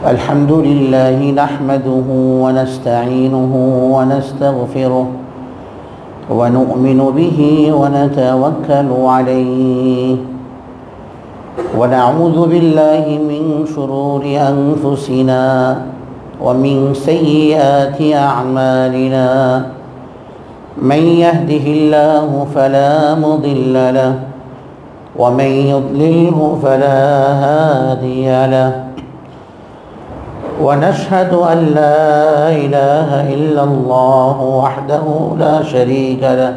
الحمد لله نحمده ونستعينه ونستغفره ونؤمن به ونتوكل عليه ونعوذ بالله من شرور أنفسنا ومن سيئات أعمالنا من يهده الله فلا مضل له ومن يضلله فلا هادي له ونشهد أن لا إله إلا الله وحده لا شريك له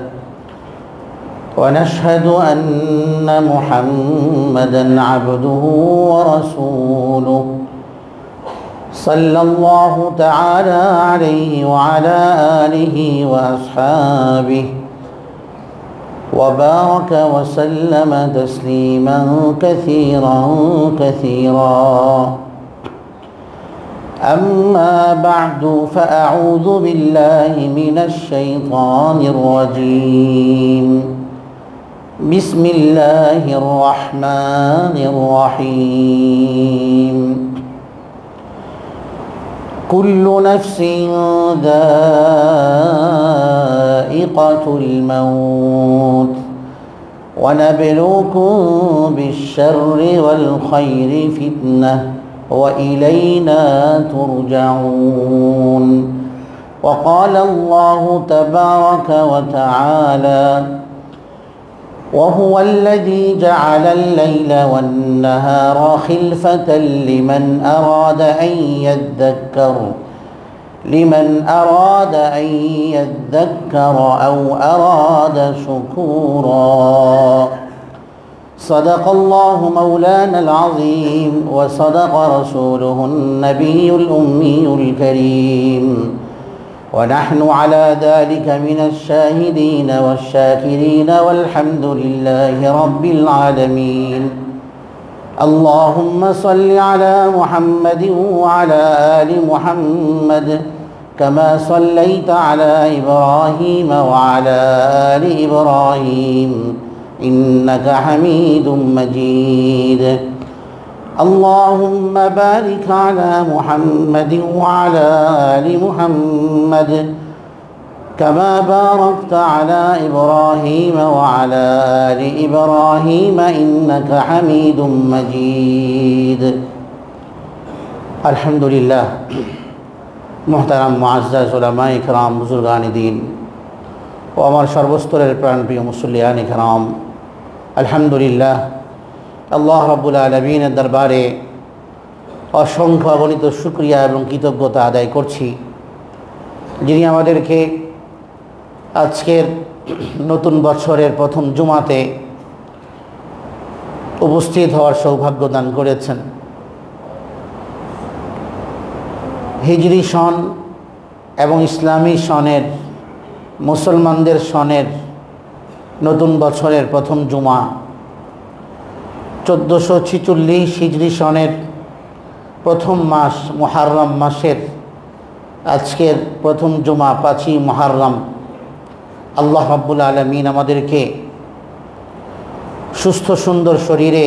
ونشهد أن محمدًا عبده ورسوله صلى الله تعالى عليه وعلى آله وأصحابه وبارك وسلم تسليما كثيرا أما بعد فأعوذ بالله من الشيطان الرجيم بسم الله الرحمن الرحيم كل نفس ذائقة الموت ونبلوكم بالشر والخير فتنة وإلينا ترجعون وقال الله تبارك وتعالى وهو الذي جعل الليل والنهار خلفة لمن أراد أن يذكر أو أراد شكورا صدق الله مولانا العظيم وصدق رسوله النبي الأمي الكريم ونحن على ذلك من الشاهدين والشاكرين والحمد لله رب العالمين اللهم صل على محمد وعلى آل محمد كما صليت على إبراهيم وعلى آل إبراهيم إنك حميد مجيد اللهم بارك على محمد وعلى آل محمد كما باركت على إبراهيم وعلى آل إبراهيم إنك حميد مجيد الحمد لله محترم معزز علماء کرام بزرگان دین ও আমার সর্বস্তরের প্রাণপ্রিয় মুসল্লিয়ান کرام আলহামদুলিল্লাহ আল্লাহ রাব্বুল আলামিনের দরবারে অসংখ্য অগণিত শুকরিয়া এবং কৃতজ্ঞতা আদায় করছি যিনি আমাদেরকে আজকের নতুন বছরের প্রথম জুমাতে উপস্থিত হওয়ার সৌভাগ্য দান করেছেন। হিজরি সন এবং ইসলামী সনের মুসলমানদের সনের নতুন বছরের প্রথম জুমা 1446 হিজরি সনের প্রথম মাস মুহররম মাসের আজকের প্রথম জুমা 5ই মুহররম আল্লাহ রাব্বুল আলামিন আমাদেরকে সুস্থ সুন্দর শরীরে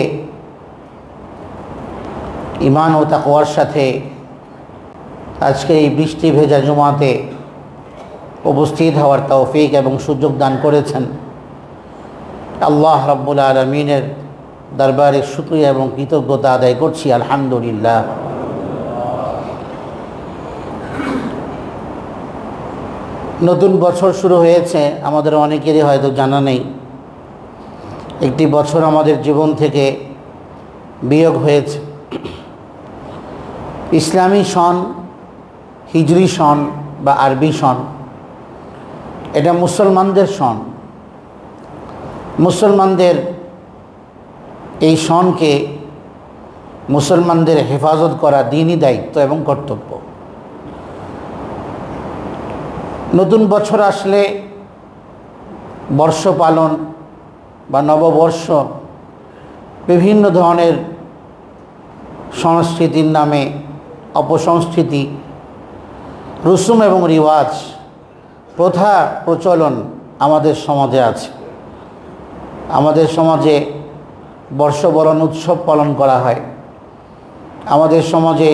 ঈমান ও তাকওয়ার সাথে আজকে এই বৃষ্টি ভেজা জুমাতে উপস্থিত হওয়ার তৌফিক এবং সুযোগ দান করেছেন। আল্লাহ রাব্বুল আলামিনের দরবারে শুকরিয়া এবং কৃতজ্ঞতা আদায় করছি আলহামদুলিল্লাহ। নতুন বছর শুরু হয়েছে, আমাদের অনেকেরই হয়তো জানা নেই। একটি বছর আমাদের জীবন থেকে বিয়োগ হয়েছে। ইসলামী সন, হিজরি সন বা আরবি সন, এটা মুসলমানদের সন। মুসলমানদের এই সনকে মুসলমানদের হেফাজত করা দ্বীনি দায়িত্ব এবং কর্তব্য। নতুন বছর আসলে বর্ষ পালন বা নববর্ষ বিভিন্ন ধরনের সংস্কৃতির নামে অপসংস্কৃতি, রসুম এবং রিওয়াজ, প্রথা প্রচলন আমাদের সমাজে আছে। আমাদের সমাজে বর্ষবরণ উৎসব পালন করা হয়। আমাদের সমাজে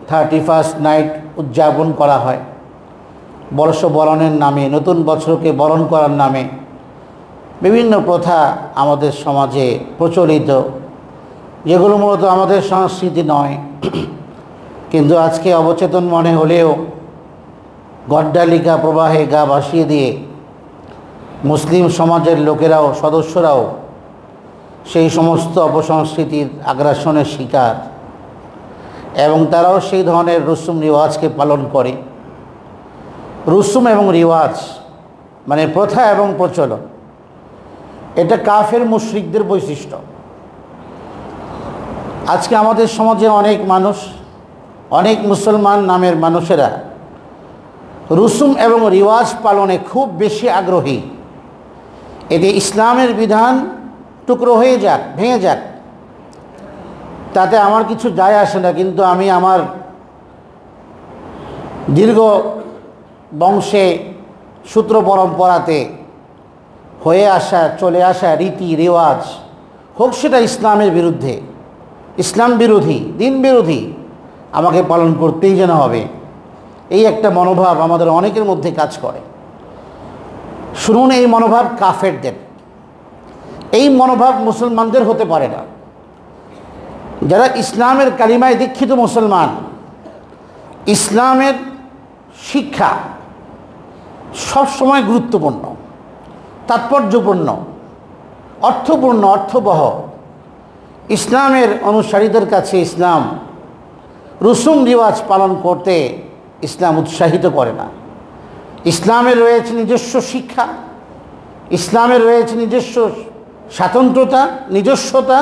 31st নাইট উদযাপন করা হয় বর্ষ বরণের নামে, নতুন বছরকে বরণ করার নামে বিভিন্ন প্রথা আমাদের সমাজে প্রচলিত, যেগুলো মূলত আমাদের সংস্কৃতি নয়। কিন্তু আজকে অবচেতন মনে হলেও গড্ডালিকা প্রবাহে গা ভাসিয়ে দিয়ে মুসলিম সমাজের লোকেরাও, সদস্যরাও সেই সমস্ত অপসংস্কৃতির আগ্রাসনের শিকার, এবং তারাও সেই ধরনের রসুম রিওয়াজকে পালন করে। রসুম এবং রিওয়াজ মানে প্রথা এবং প্রচলন, এটা কাফের মুশরিকদের বৈশিষ্ট্য। আজকে আমাদের সমাজে অনেক মানুষ, অনেক মুসলমান নামের মানুষেরা রসুম এবং রিওয়াজ পালনে খুব বেশি আগ্রহী। এতে ইসলামের বিধান টুকরো হয়ে যাক, ভেঙে যাক, তাতে আমার কিছু যায় আসে না। কিন্তু আমি আমার দীর্ঘ বংশে, সূত্র পরম্পরাতে হয়ে আসা, চলে আসা রীতি রেওয়াজ হোক সেটা ইসলামের বিরুদ্ধে, ইসলাম বিরোধী, দিন বিরোধী, আমাকে পালন করতেই যেন হবে, এই একটা মনোভাব আমাদের অনেকের মধ্যে কাজ করে। শুনুন, এই মনোভাব কাফেরদের, এই মনোভাব মুসলমানদের হতে পারে না। যারা ইসলামের কালিমায় দীক্ষিত মুসলমান, ইসলামের শিক্ষা সবসময় গুরুত্বপূর্ণ, তাৎপর্যপূর্ণ, অর্থপূর্ণ, অর্থবহ। ইসলামের অনুসারীদের কাছে ইসলাম রসুম রিওয়াজ পালন করতে ইসলাম উৎসাহিত করে না। ইসলামের রয়েছে নিজস্ব শিক্ষা, ইসলামের রয়েছে নিজস্ব স্বাতন্ত্রতা, নিজস্বতা,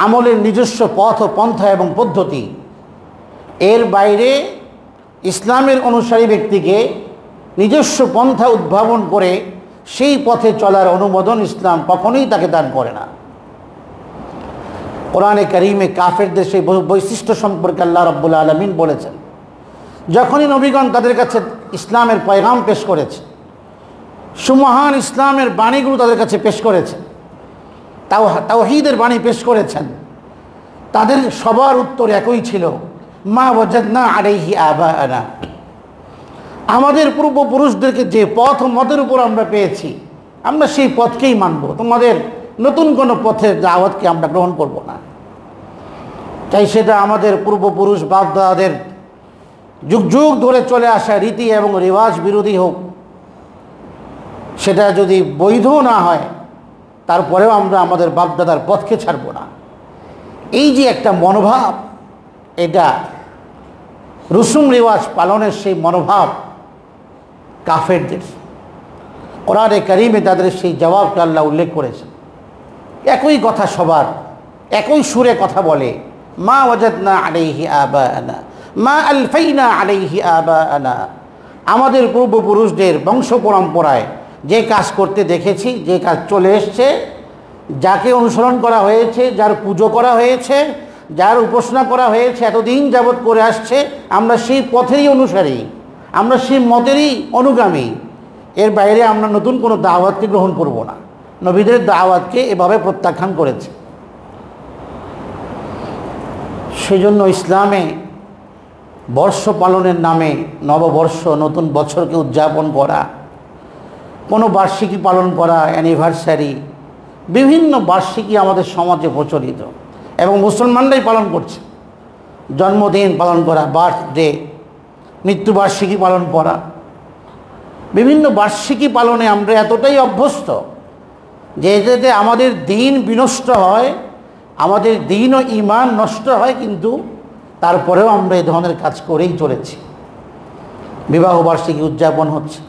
আমলের নিজস্ব পথ ও পন্থা এবং পদ্ধতি। এর বাইরে ইসলামের অনুসারী ব্যক্তিকে নিজস্ব পন্থা উদ্ভাবন করে সেই পথে চলার অনুমোদন ইসলাম কখনোই তাকে দান করে না। কোরআনে কারীমে কাফেরদের সেই বৈশিষ্ট্য সম্পর্কে আল্লাহ রাব্বুল আলামিন বলেছেন, যখনই নবীগণ তাদের কাছে ইসলামের পয়গাম পেশ করেছে, সুমহান ইসলামের বাণীগুলো তাদের কাছে পেশ করেছে, তাওহীদের বাণী পেশ করেছেন, তাদের সবার উত্তর একই ছিল, মা ওয়াজাদনা আলাইহি আবাআনা। আমাদের পূর্বপুরুষদেরকে যে পথ ও মতের উপর আমরা পেয়েছি, আমরা সেই পথকেই মানব, তোমাদের নতুন কোনো পথের দাওয়াতকে আমরা গ্রহণ করব না। তাই সেটা আমাদের পূর্বপুরুষ বাপ দাদাদের যুগ যুগ ধরে চলে আসা রীতি এবং রেওয়াজ বিরোধী হোক, সেটা যদি বৈধ না হয়, তারপরেও আমরা আমাদের বাপদাদার পথকে ছাড়ব না। এই যে একটা মনোভাব, এটা রসুম রিওয়াজ পালনের সেই মনোভাব কাফেরদের। কোরআনে কারীমে তাদের সেই জবাবটা আল্লাহ উল্লেখ করেছেন। একই কথা সবার, একই সুরে কথা বলে, মা ওয়াজাদনা আলাইহি আবাআনা মা আলফাইনা আলাইহি আবাআনা। আমাদের পূর্বপুরুষদের বংশ পরম্পরায় যে কাজ করতে দেখেছি, যে কাজ চলে এসছে, যাকে অনুসরণ করা হয়েছে, যার পুজো করা হয়েছে, যার উপাসনা করা হয়েছে, এতদিন যাবৎ করে আসছে, আমরা সেই পথেরই অনুসারী, আমরা সেই মতেরই অনুগামী। এর বাইরে আমরা নতুন কোনো দাওয়াতকে গ্রহণ করব না। নবীদের দাওয়াতকে এভাবে প্রত্যাখ্যান করেছে। সেজন্য ইসলামে বর্ষ পালনের নামে নববর্ষ, নতুন বছরকে উদযাপন করা, কোনো বার্ষিকী পালন করা, অ্যানিভার্সারি, বিভিন্ন বার্ষিকী আমাদের সমাজে প্রচলিত এবং মুসলমানরাই পালন করছে। জন্মদিন পালন করা, বার্থডে, মৃত্যুবার্ষিকী পালন করা, বিভিন্ন বার্ষিকী পালনে আমরা এতটাই অভ্যস্ত যে এতে আমাদের দিন বিনষ্ট হয়, আমাদের দিন ও ঈমান নষ্ট হয়, কিন্তু তারপরেও আমরা এই ধরনের কাজ করেই চলেছি। বিবাহ বার্ষিকী উদযাপন হচ্ছে,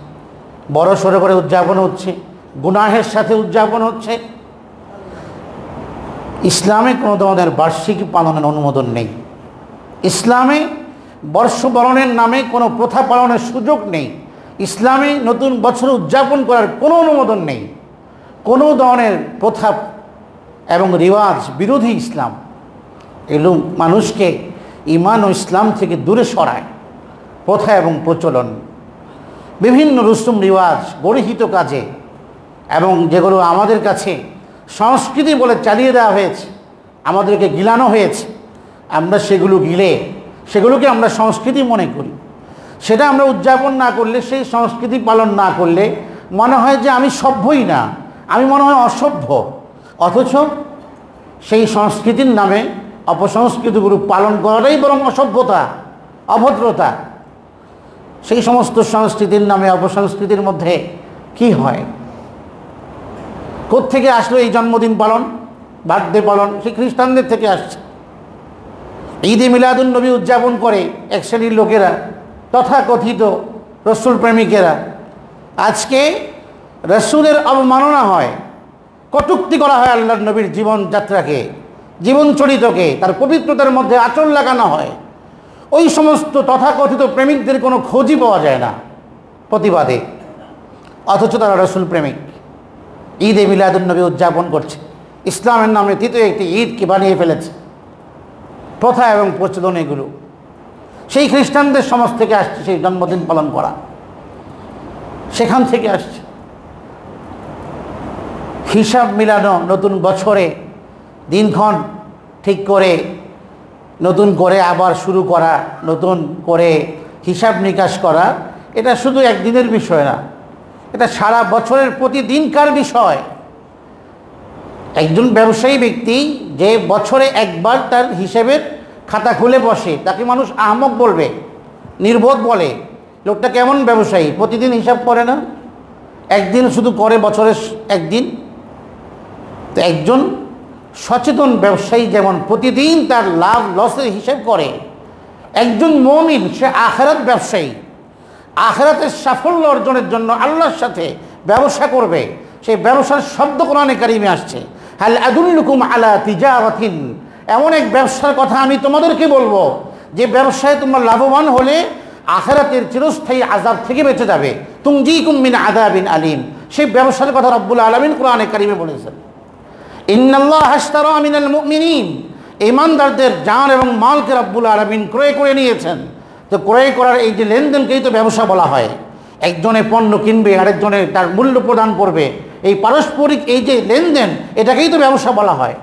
বড় সড়ো করে উদযাপন হচ্ছে, গুনাহের সাথে উদযাপন হচ্ছে। ইসলামে কোনো ধরনের বার্ষিকী পালনের অনুমোদন নেই। ইসলামে বর্ষবরণের নামে কোনো প্রথা পালনের সুযোগ নেই। ইসলামে নতুন বছর উদযাপন করার কোনো অনুমোদন নেই। কোনো ধরনের প্রথা এবং রিওয়াজ বিরোধী ইসলাম এগুলো মানুষকে ঈমান ও ইসলাম থেকে দূরে সরায়। প্রথা এবং প্রচলন, বিভিন্ন রসুম রিওয়াজ গর্হিত কাজে, এবং যেগুলো আমাদের কাছে সংস্কৃতি বলে চালিয়ে দেওয়া হয়েছে, আমাদেরকে গিলানো হয়েছে, আমরা সেগুলো গিলে সেগুলোকে আমরা সংস্কৃতি মনে করি। সেটা আমরা উদযাপন না করলে, সেই সংস্কৃতি পালন না করলে মনে হয় যে আমি সভ্যই না, আমি মনে হয় অসভ্য। অথচ সেই সংস্কৃতির নামে অপসংস্কৃতিগুলো পালন করাটাই বরং অসভ্যতা, অভদ্রতা। সেই সমস্ত সংস্কৃতির নামে অপসংস্কৃতির মধ্যে কি হয়? কোত্থেকে আসলো এই জন্মদিন পালন, বার্থডে পালন? সেই খ্রিস্টানদের থেকে আসছে। ঈদে মিলাদুন নবী উদযাপন করে এক শ্রেণীর লোকেরা, তথাকথিত রসুল প্রেমিকেরা। আজকে রসুলের অবমাননা হয়, কটূক্তি করা হয় আল্লাহর নবীর জীবনযাত্রাকে, জীবনচরিতকে, তার পবিত্রতার মধ্যে আঁচল লাগানো হয়। ওই সমস্ত তথাকথিত প্রেমিকদের কোনো খোঁজই পাওয়া যায় না প্রতিবাদে, অথচ তারা রসুল প্রেমিক। ঈদে মিলাদুন নবী উদযাপন করছে, ইসলামের নামে তৃতীয় একটি ঈদকে বানিয়ে ফেলেছে। প্রথা এবং প্রচলন এগুলো সেই খ্রিস্টানদের সমাজ থেকে আসছে, সেই জন্মদিন পালন করা সেখান থেকে আসছে। হিসাব মিলানো, নতুন বছরে দিনক্ষণ ঠিক করে নতুন করে আবার শুরু করা, নতুন করে হিসাব নিকাশ করা, এটা শুধু একদিনের বিষয় না, এটা সারা বছরের প্রতিদিনকার বিষয়। একজন ব্যবসায়ী ব্যক্তি যে বছরে একবার তার হিসেবের খাতা খুলে বসে, তাকে মানুষ আহমক বলবে, নির্বোধ বলে। লোকটা কেমন ব্যবসায়ী? প্রতিদিন হিসাব করে না, একদিন শুধু করে, বছরের একদিন। তো একজন সচেতন ব্যবসায়ী যেমন প্রতিদিন তার লাভ লসের হিসাব করে, একজন মুমিন সে আখিরাত ব্যবসায়ী, আখিরাতের সাফল্য অর্জনের জন্য আল্লাহর সাথে ব্যবসা করবে। সেই ব্যবসার শব্দ কোরআনে কারিমে আসছে, হাল আদুল্লুকুম আলা তিজারাতিন, এমন এক ব্যবসার কথা আমি তোমাদেরকে বলবো যে ব্যবসায় তোমরা লাভবান হলে আখিরাতের চিরস্থায়ী আযাব থেকে বেঁচে যাবে। তুনজিকুম মিন আযাবিন আলিম, সেই ব্যবসার কথা রব্বুল আলামিন কোরআনে কারিমে বলেছেন। ইন্নাল্লাহা আশতারা মিনাল মুমিনিন, ঈমানদারদের জান এবং মালকে রব্বুল আলামিন ক্রয় করে নিয়েছেন। তো ক্রয় করার এই যে লেনদেনকেই তো ব্যবসা বলা হয়। একজনে পণ্য কিনবে, আরেকজনে তার মূল্য প্রদান করবে, এই পারস্পরিক এই যে লেনদেন, এটাকেই তো ব্যবসা বলা হয়।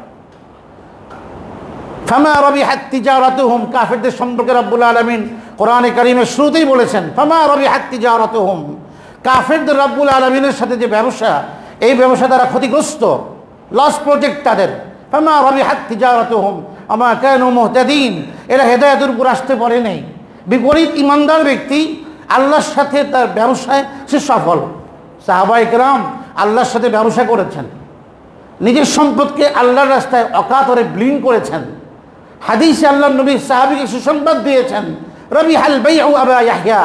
ফামা রাবিহাত তিজারাতুহুম, কাফেরদের সম্পর্কে রব্বুল আলামিন কোরআনে কারিমের শুরুতেই বলেছেন, ফামা রাবিহাত তিজারাতুহুম, কাফেরদের রব্বুল আলামিনের সাথে যে ব্যবসা, এই ব্যবসা দ্বারা ক্ষতিগ্রস্ত, লস প্রজেক্ট তাদের। ফামা রাবিহাত তিজারাতুহুম আমা কানু মুহতাদিন, এরা হেদায়েতের উপর আসতে পারে নাই। বিপরীত ইমানদার ব্যক্তি আল্লাহর সাথে তার ব্যবসায় সে সফল। সাহাবায়ে কেরাম আল্লাহর সাথে ব্যবসা করেছেন, নিজের সম্পদকে আল্লাহর রাস্তায় অকাতরে বিলীন করেছেন। হাদিসে আল্লাহর নবী সাহাবীকে সুসংবাদ দিয়েছেন, রাবিহাল বাইউ আবা ইয়াহইয়া,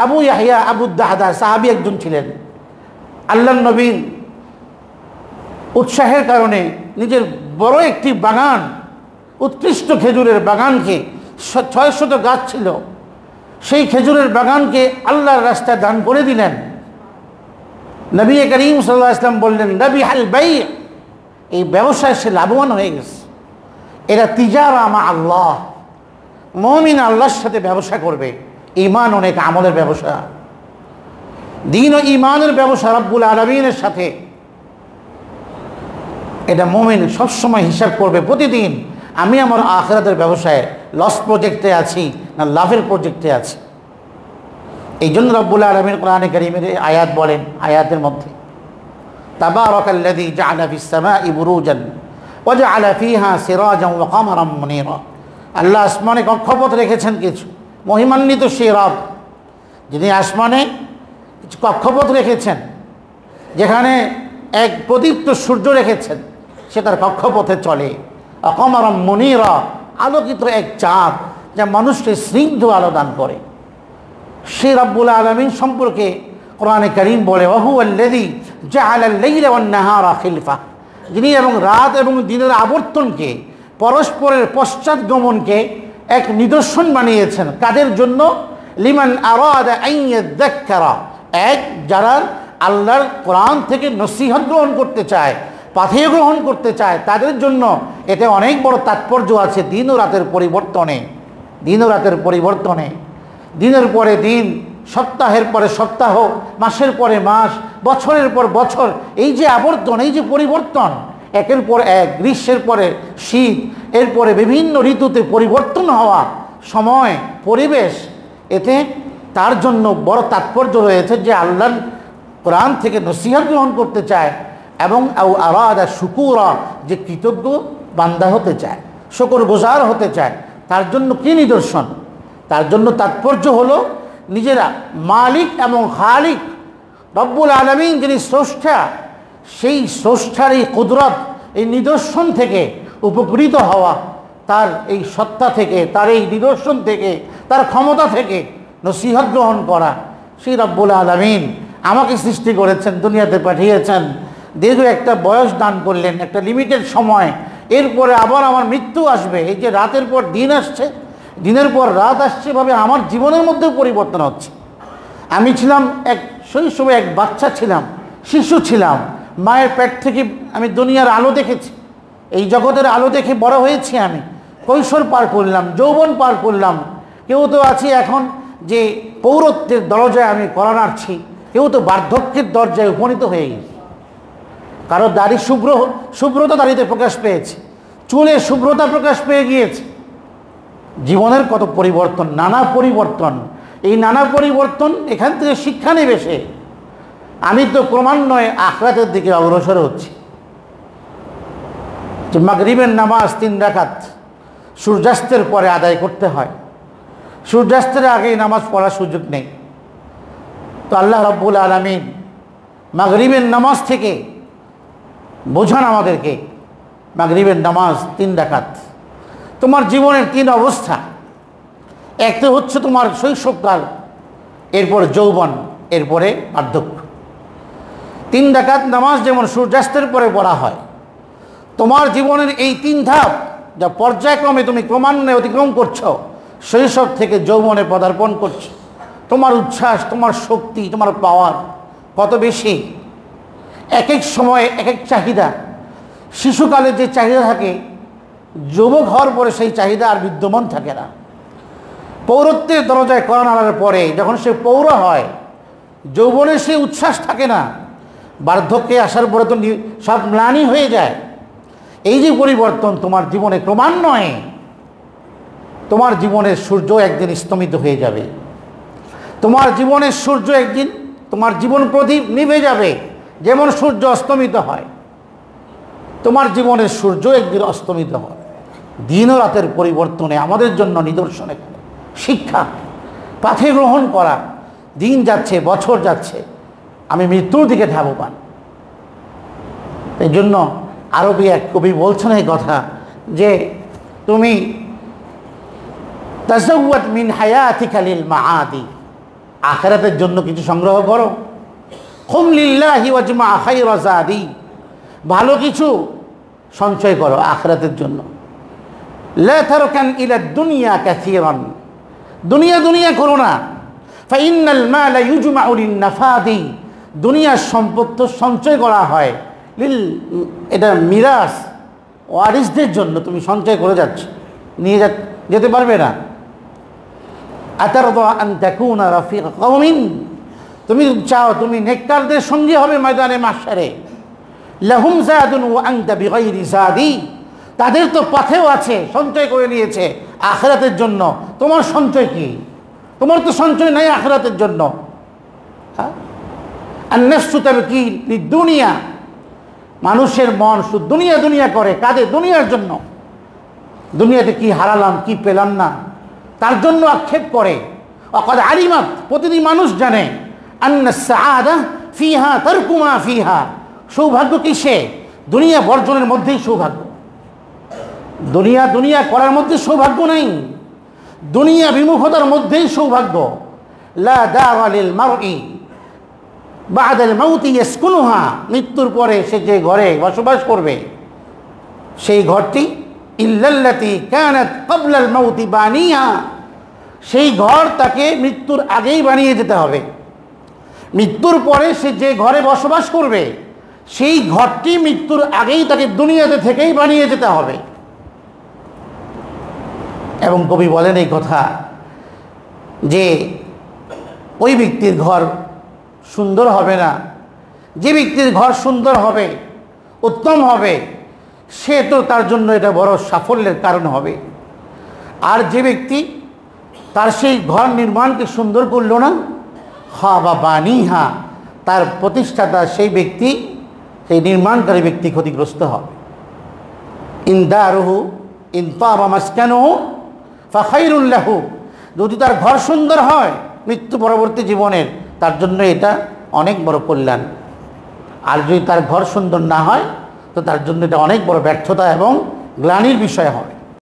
আবু ইয়াহইয়া আবু দাহদা সাহাবী একজন ছিলেন। আল্লাহর নবীর উৎসাহের কারণে নিজের বড় একটি বাগান, উৎকৃষ্ট খেজুরের বাগানকে, 600 গাছ ছিল, সেই খেজুরের বাগানকে আল্লাহর রাস্তায় দান করে দিলেন। নবী করিম সাল্লাল্লাহু আলাইহি ওয়াসাল্লাম বললেন, রাবিহাল বাই, এই ব্যবসায় সে লাভবান হয়ে গেছে। এরা তিজারা মা আল্লাহ, মুমিন আল্লাহর সাথে ব্যবসা করবে। ঈমান অনেক আমলের ব্যবসা, দ্বীন ও ঈমানের ব্যবসা রব্বুল আলামিনের সাথে। এটা মুমিন সবসময় হিসাব করবে প্রতিদিন, আমি আমার আখিরাতের ব্যবসায় লস প্রজেক্টে আছি না লাভের প্রজেক্টে আছি। এই জন্য রব্বুল আলামিন কোরআনে কারীমের আয়াত বলেন, আয়াতের মধ্যে তাবারাকাল্লাযী জাআলা ফিস সামাই বুরুজান ওয়া জাআলা ফীহা সিরাজান ওয়া কামারান মুনীরা, আল্লাহ আসমানে কক্ষপথ রেখেছেন কিছু, মহিমান্বিত সেই রব যিনি আসমানে কিছু কক্ষপথ রেখেছেন, যেখানে এক প্রদীপ্ত সূর্য রেখেছেন, সে তার কক্ষপথে চলে। কামারান মুনীরা, আলোকিত এক চাঁদ যা মানুষকে স্নিগ্ধ আলো দান করে। সে রব্বুল আলামিন সম্পর্কে কোরআনে কারীম বলে, ওয়াহুয়াল্লাযী জাআলাল লাইলা ওয়ান নাহারা খিলফা, যিনি এবং রাত এবং দিনের আবর্তনকে, পরস্পরের পশ্চাৎগমনকে এক নিদর্শন বানিয়েছেন। কাদের জন্য? লিমান আরাদা আন ইয়াযাক্কারা, এক যারা আল্লাহর কোরআন থেকে নসিহত গ্রহণ করতে চায়, পাথেয় গ্রহণ করতে চায়, তাদের জন্য এতে অনেক বড় তাৎপর্য আছে। দিন ও রাতের পরিবর্তনে, দিন ও রাতের পরিবর্তনে, দিনের পরে দিন, সপ্তাহের পরে সপ্তাহ, মাসের পরে মাস, বছরের পর বছর, এই যে আবর্তন, এই যে পরিবর্তন, একের পর এক, গ্রীষ্মের পরে শীত, এরপরে বিভিন্ন ঋতুতে পরিবর্তন হওয়া, সময়, পরিবেশ, এতে তার জন্য বড় তাৎপর্য রয়েছে যে আল্লাহর কোরআন থেকে নসিহত গ্রহণ করতে চায় এবং আরাদা শুকুরা, যে কৃতজ্ঞ বান্দা হতে চায়, শুকরগুজার হতে চায়। তার জন্য কি নিদর্শন? তার জন্য তাৎপর্য হলো নিজেরা মালিক এবং খালিক রব্বুল আলামিন যিনি স্রষ্টা, সেই স্রষ্টার এই কুদরত, এই নিদর্শন থেকে উপকৃত হওয়া, তার এই সত্তা থেকে, তার এই নিদর্শন থেকে, তার ক্ষমতা থেকে নসিহত গ্রহণ করা। সেই রব্বুল আলামিন আমাকে সৃষ্টি করেছেন, দুনিয়াতে পাঠিয়েছেন, দীর্ঘ একটা বয়স দান করলেন, একটা লিমিটেড সময়, এরপরে আবার আমার মৃত্যু আসবে। এই যে রাতের পর দিন আসছে, দিনের পর রাত আসছে, ভাবে আমার জীবনের মধ্যেও পরিবর্তন হচ্ছে। আমি ছিলাম এক শৈশবে এক বাচ্চা ছিলাম, শিশু ছিলাম, মায়ের পেট থেকে আমি দুনিয়ার আলো দেখেছি, এই জগতের আলো দেখে বড় হয়েছি। আমি কৈশোর পার করলাম, যৌবন পার করলাম। কেউ তো আছি এখন যে পৌরত্বের দরজায় আমি কড়া নাড়ছি, কেউ তো বার্ধক্যের দরজায় উপনীত হয়ে গেছে। কারো দাড়ি শুভ্রতা দাড়িতে প্রকাশ পেয়েছে, চুলে শুভ্রতা প্রকাশ পেয়ে গিয়েছে। জীবনের কত পরিবর্তন, নানা পরিবর্তন। এই নানা পরিবর্তন এখান থেকে শিক্ষা নেবে সে। আমি তো ক্রমান্বয়ে আখিরাতের দিকে অগ্রসর হচ্ছি। যে মাগরিবের নামাজ 3 রাকাত সূর্যাস্তের পরে আদায় করতে হয়, সূর্যাস্তের আগেই নামাজ পড়ার সুযোগ নেই। তো আল্লাহ রাব্বুল আলামিন মাগরিবের নামাজ থেকে বোঝান আমাদেরকে, মাগরিবের নামাজ 3 রাকাত। তোমার জীবনের 3 অবস্থা, একটা হচ্ছে তোমার শৈশবকাল, এরপর যৌবন, এরপরে বার্ধক্য। 3 রাকাত নামাজ যেমন সূর্যাস্তের পরে পড়া হয়, তোমার জীবনের এই 3 ধাপ যা পর্যায়ক্রমে তুমি ক্রমান্বয়ে অতিক্রম করছো, শৈশব থেকে যৌবনে পদার্পণ করছো, তোমার উচ্ছ্বাস, তোমার শক্তি, তোমার পাওয়ার কত বেশি। এক এক সময়ে এক এক চাহিদা। শিশুকালে যে চাহিদা থাকে, যুবক হওয়ার পরে সেই চাহিদা আর বিদ্যমান থাকে না। পৌরত্বের দরজায় কড়া নাড়ার পরে যখন সে পৌর হয়, যৌবনে সে উচ্ছ্বাস থাকে না, বার্ধক্যে আসার পরে তো সব ম্লানি হয়ে যায়। এই যে পরিবর্তন তোমার জীবনে ক্রমান্বয়ে, তোমার জীবনের সূর্য একদিন স্তমিত হয়ে যাবে। তোমার জীবনের সূর্য একদিন, তোমার জীবন প্রদীপ নিভে যাবে, যেমন সূর্য অস্তমিত হয়। তোমার জীবনের সূর্য একদিন অস্তমিত হয়। দিন ও রাতের পরিবর্তনে আমাদের জন্য নিদর্শন, এখানে শিক্ষা, পাথে গ্রহণ করা। দিন যাচ্ছে, বছর যাচ্ছে, আমি মৃত্যুর দিকে ধাবমান। এই জন্য আরবি এক কবি বলছেন এই কথা যে তুমি তাজাওয়াদ মিন হায়াতিকা লিল মাআদি, আখিরাতের জন্য কিছু সংগ্রহ করো। খুম লিল্লাহি ওয়াজমা খায়রা যাদি, ভালো কিছু সঞ্চয় করো আখিরাতের জন্য। লা তারকান ইলা দুনিয়া কাসীরান, দুনিয়া করো না। ফাইন্নাল মালা ইউজমাউ লিন নাফাদি, দুনিয়ার সম্পদ তো সঞ্চয় করা হয় এটা মিরাস ওয়ারিসদের জন্য। তুমি সঞ্চয় করে যাচ্ছ, নিয়ে যেতে পারবে না। আতারদা আন তাকুনা রাফিক কওমিন, তুমি চাও তুমি নেককারদের সঙ্গী হবে ময়দানে মাহশারে। লাহুম যাদুন ওয়া আনতা বিগাইরি যাদি, তাদের তো পথেও আছে, সঞ্চয় করে নিয়েছে আখিরাতের জন্য। তোমার সঞ্চয় কি? তোমার তো সঞ্চয় নাই আখিরাতের জন্য। হ্যাঁ, আন-নাফসু তাবকি লিদ-দুনিয়া, মানুষের মন শুধু দুনিয়া করে, কাঁদে দুনিয়ার জন্য। দুনিয়াতে কি হারালাম, কি পেলাম না, তার জন্য আক্ষেপ করে। ওয়াকাদ আলিমাত, প্রতিটি মানুষ জানে, আন্না সাআদা ফিহা তারকু মা ফিহা, সৌভাগ্য কিসে? দুনিয়া বর্জনের মধ্যেই সৌভাগ্য। দুনিয়া করার মধ্যে সৌভাগ্য নেই, দুনিয়া বিমুখতার মধ্যেই সৌভাগ্য। লা দারা লিল মারই বাদাল মাউতি ইয়াসকুনুহা, মৃত্যুর পরে সে যে ঘরে বসবাস করবে সেই ঘরটি ইল্লাল্লাতি কানাত ক্বাবলাল মাউতি বানিয়া, সেই ঘর তাকে মৃত্যুর আগেই বানিয়ে যেতে হবে। মৃত্যুর পরে সে যে ঘরে বসবাস করবে সেই ঘরটি মৃত্যুর আগেই তাকে দুনিয়াতে থেকেই বানিয়ে যেতে হবে। এবং কবি বলেন এই কথা যে ওই ব্যক্তির ঘর সুন্দর হবে না, যে ব্যক্তির ঘর সুন্দর হবে, উত্তম হবে, সে তো তার জন্য এটা বড় সাফল্যের কারণ হবে। আর যে ব্যক্তি তার সেই ঘর নির্মাণকে সুন্দর করল না, খাবা বানিহা, তার প্রতিষ্ঠাতা সেই ব্যক্তি, সেই নির্মাণকারী ব্যক্তি ক্ষতিগ্রস্ত হবে। ইনদারুহু ইন তাবা মাসকানুহু ফাখাইরুল লাহু, যদি তার ঘর সুন্দর হয় মৃত্যু পরবর্তী জীবনের, তার জন্য এটা অনেক বড় কল্যাণ। আর যদি তার ঘর সুন্দর না হয় তো তার জন্য এটা অনেক বড় ব্যর্থতা এবং গ্লানির বিষয় হয়।